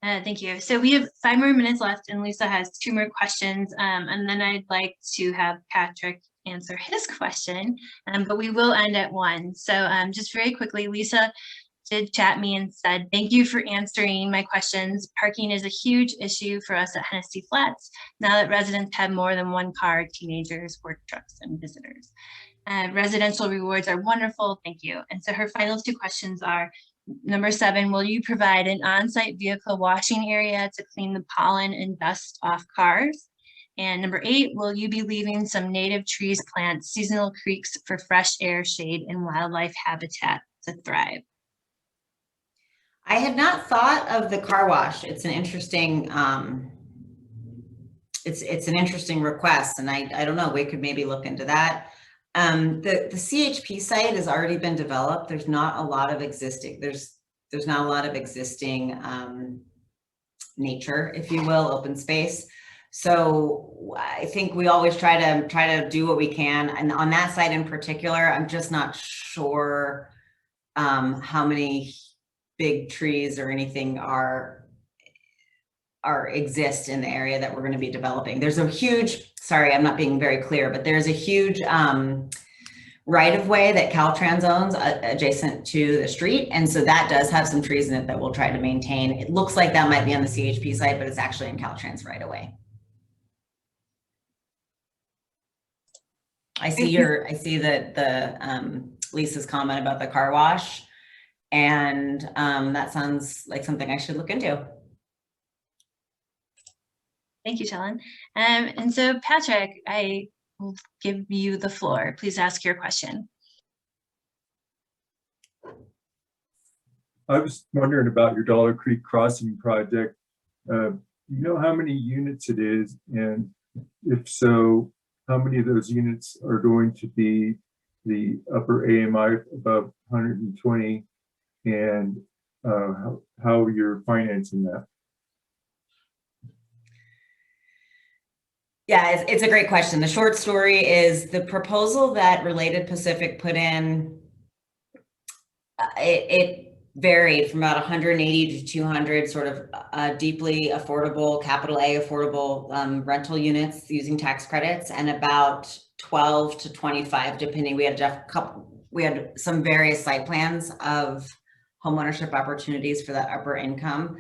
Thank you. So we have 5 more minutes left, and Lisa has 2 more questions, and then I'd like to have Patrick answer his question, but we will end at 1. So just very quickly, Lisa did chat me and said, thank you for answering my questions. Parking is a huge issue for us at Hennessy Flats now that residents have more than 1 car, teenagers, work trucks, and visitors. Residential rewards are wonderful, thank you. And so her final 2 questions are, number 7, will you provide an on-site vehicle washing area to clean the pollen and dust off cars? And number 8, will you be leaving some native trees, plants, seasonal creeks for fresh air, shade, and wildlife habitat to thrive? I had not thought of the car wash. It's an interesting, it's an interesting request, and I don't know, we could maybe look into that. The CHP site has already been developed. There's not a lot of existing, there's not a lot of existing nature, if you will, open space. So I think we always try to do what we can. And on that site in particular, I'm just not sure how many big trees or anything exist in the area that we're going to be developing. There's a huge, sorry, I'm not being very clear, but there's a huge right-of-way that Caltrans owns adjacent to the street. And so that does have some trees in it that we'll try to maintain. It looks like that might be on the CHP site, but it's actually in Caltrans right-of-way. I see that the Lisa's comment about the car wash, and that sounds like something I should look into. Thank you, Shellan. And so Patrick, I will give you the floor. Please ask your question. I was wondering about your Dollar Creek Crossing project. You know how many units it is, and if so, how many of those units are going to be the upper AMI above 120, and how you're financing that? Yeah, it's a great question. The short story is the proposal that Related Pacific put in, it varied from about 180 to 200 sort of deeply affordable, capital A affordable rental units using tax credits, and about 12 to 25, depending. We had some various site plans of homeownership opportunities for that upper income.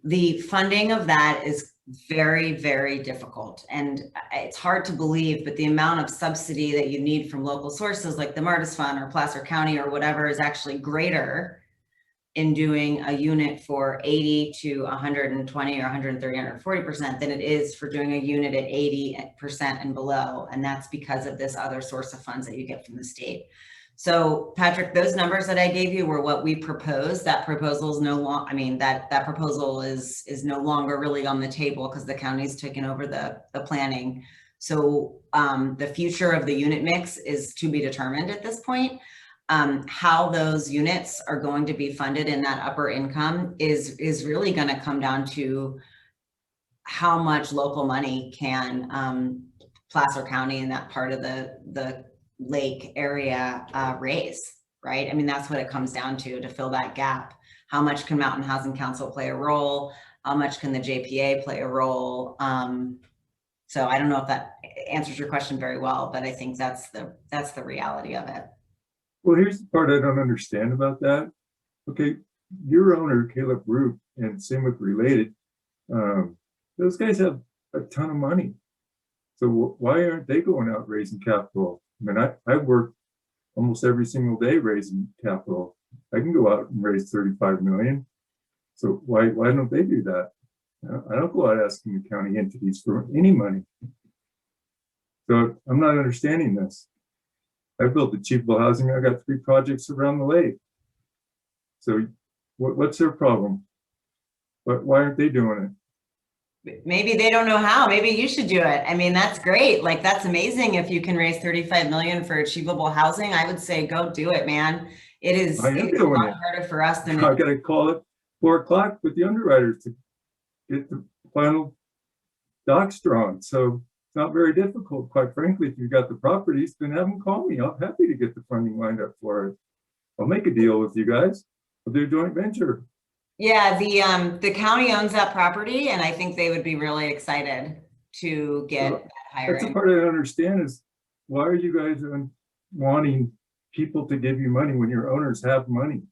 The funding of that is very, very difficult. And it's hard to believe, but the amount of subsidy that you need from local sources like the Martis Fund or Placer County or whatever is actually greater in doing a unit for 80 to 120 or 130, 140% than it is for doing a unit at 80% and below. And that's because of this other source of funds that you get from the state. So Patrick, those numbers that I gave you were what we proposed. That proposal is no longer, I mean, that proposal is no longer really on the table because the county's taken over the planning. So the future of the unit mix is to be determined at this point. How those units are going to be funded in that upper income is really going to come down to how much local money can Placer County and that part of the lake area raise, right? I mean, that's what it comes down to fill that gap. How much can Mountain Housing Council play a role? How much can the JPA play a role? So I don't know if that answers your question very well, but I think that's the reality of it. Well, here's the part I don't understand about that. Okay, your owner, Caleb Roop, and same with Related, those guys have a ton of money. So why aren't they going out raising capital? I mean, I work almost every single day raising capital. I can go out and raise 35 million. So why don't they do that? I don't go out asking the county entities for any money. So I'm not understanding this. I built Achievable housing. I got 3 projects around the lake. So what's their problem? Why aren't they doing it? maybe they don't know how. Maybe you should do it. I mean, that's great. Like, that's amazing. If you can raise 35 million for achievable housing, I would say go do it, man. It's a lot harder for us than I got to call it 4 o'clock with the underwriters to get the final docs drawn. So it's not very difficult, quite frankly. If you've got the properties, then have them call me. I'm happy to get the funding lined up for it. I'll make a deal with you guys. We'll do a joint venture. Yeah, the county owns that property, and I think they would be really excited to get that higher. That's the part I don't understand is, why are you guys wanting people to give you money when your owners have money?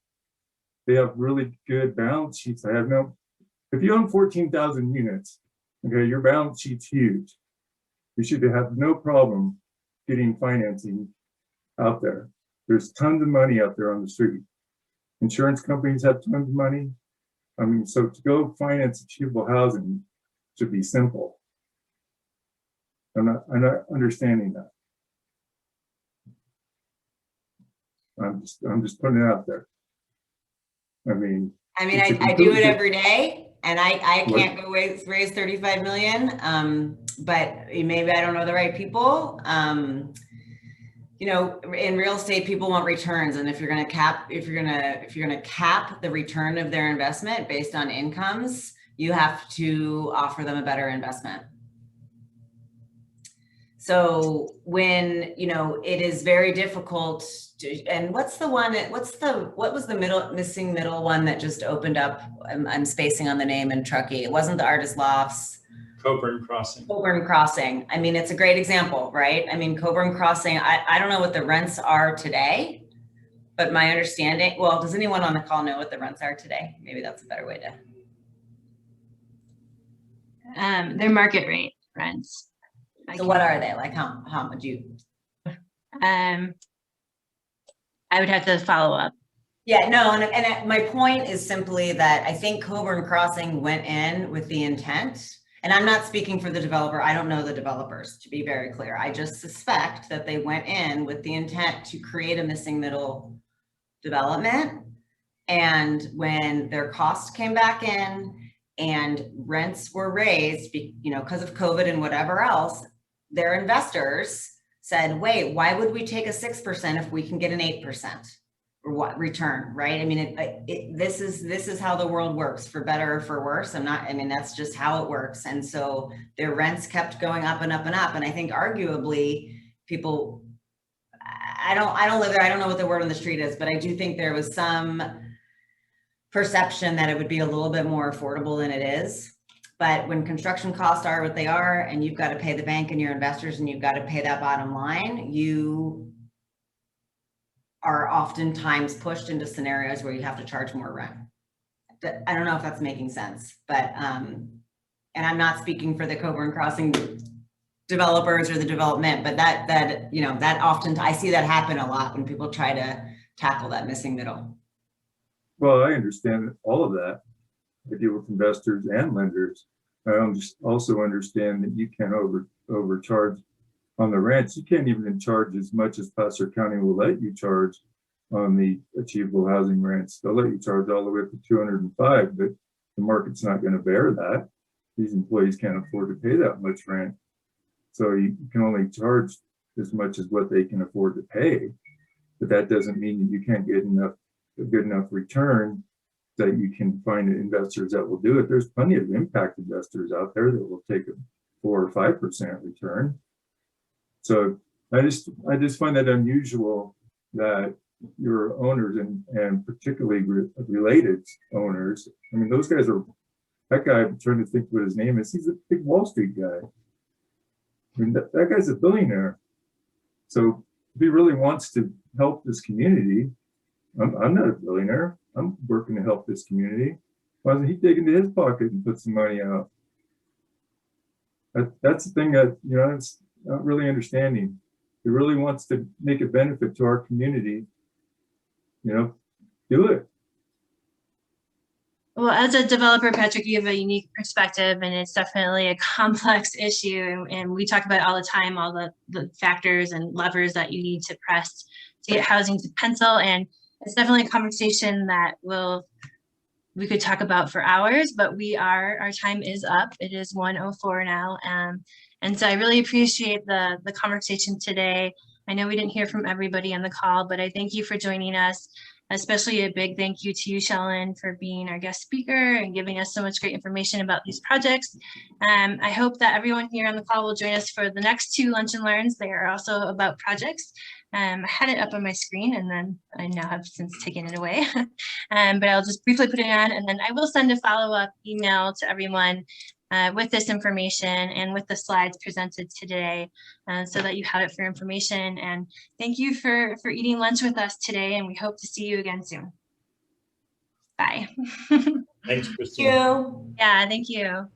They have really good balance sheets. If you own 14,000 units, okay, your balance sheet's huge. You should have no problem getting financing out there. There's tons of money out there on the street. Insurance companies have tons of money. I mean, so to go finance achievable housing should be simple. I'm not understanding that. I'm just putting it out there. I mean, I do it every day, and I can't go raise 35 million. But maybe I don't know the right people. You know, in real estate, people want returns, and if you're going to cap the return of their investment based on incomes, you have to offer them a better investment. So when, you know, it is very difficult to, and what was the missing middle one that just opened up? I'm spacing on the name in Truckee. It wasn't the Artist Lofts. Coburn Crossing. Coburn Crossing. I mean, it's a great example, right? I mean, Coburn Crossing, I don't know what the rents are today, but my understanding, well, does anyone on the call know what the rents are today? Maybe that's a better way to. They're market rate rents. So what are they? Like, how would you? I would have to follow up. Yeah, no, and my point is simply that I think Coburn Crossing went in with the intent. And I'm not speaking for the developer. I don't know the developers, to be very clear. I just suspect that they went in with the intent to create a missing middle development. And when their costs came back in and rents were raised, you know, because of COVID and whatever else, their investors said, wait, why would we take a 6% if we can get an 8%? Or what return, right? I mean, this is how the world works, for better or for worse. That's just how it works. And so their rents kept going up and up and up. And I think arguably people, I don't live there. I don't know what the word on the street is, but I do think there was some perception that it would be a little bit more affordable than it is. But when construction costs are what they are, and you've got to pay the bank and your investors, and you've got to pay that bottom line, you are oftentimes pushed into scenarios where you have to charge more rent. I don't know if that's making sense, but, and I'm not speaking for the Coburn Crossing developers or the development, but that, you know, that often, I see that happen a lot when people try to tackle that missing middle. Well, I understand all of that. I deal with investors and lenders. I also understand that you can't overcharge on the rents. You can't even charge as much as Placer County will let you charge on the achievable housing rents. They'll let you charge all the way up to 205, but the market's not going to bear that. These employees can't afford to pay that much rent. So you can only charge as much as what they can afford to pay. But that doesn't mean that you can't get a good enough return that you can find investors that will do it. There's plenty of impact investors out there that will take a 4 or 5% return. So I just find that unusual that your owners and particularly related owners, I mean, those guys are, that guy, I'm trying to think what his name is, he's a big Wall Street guy. I mean, that guy's a billionaire. So if he really wants to help this community, I'm not a billionaire. I'm working to help this community. Why doesn't he dig into his pocket and put some money out? That's the thing that, you know, it's not really understanding. He really wants to make a benefit to our community, you know, do it. Well, as a developer, Patrick, you have a unique perspective, and it's definitely a complex issue. And we talk about all the time, all the factors and levers that you need to press to get housing to pencil. And it's definitely a conversation that will we could talk about for hours, but our time is up. It is 1:04 now. And so I really appreciate the conversation today. I know we didn't hear from everybody on the call, but I thank you for joining us. Especially a big thank you to you, Shellan, for being our guest speaker and giving us so much great information about these projects. I hope that everyone here on the call will join us for the next 2 Lunch and Learns. They are also about projects. I had it up on my screen and then I now have since taken it away. But I'll just briefly put it on, and then I will send a follow-up email to everyone with this information and with the slides presented today, so that you have it for information. And thank you for eating lunch with us today, and we hope to see you again soon. Bye. Thanks, Christine. Thank you. Yeah, thank you.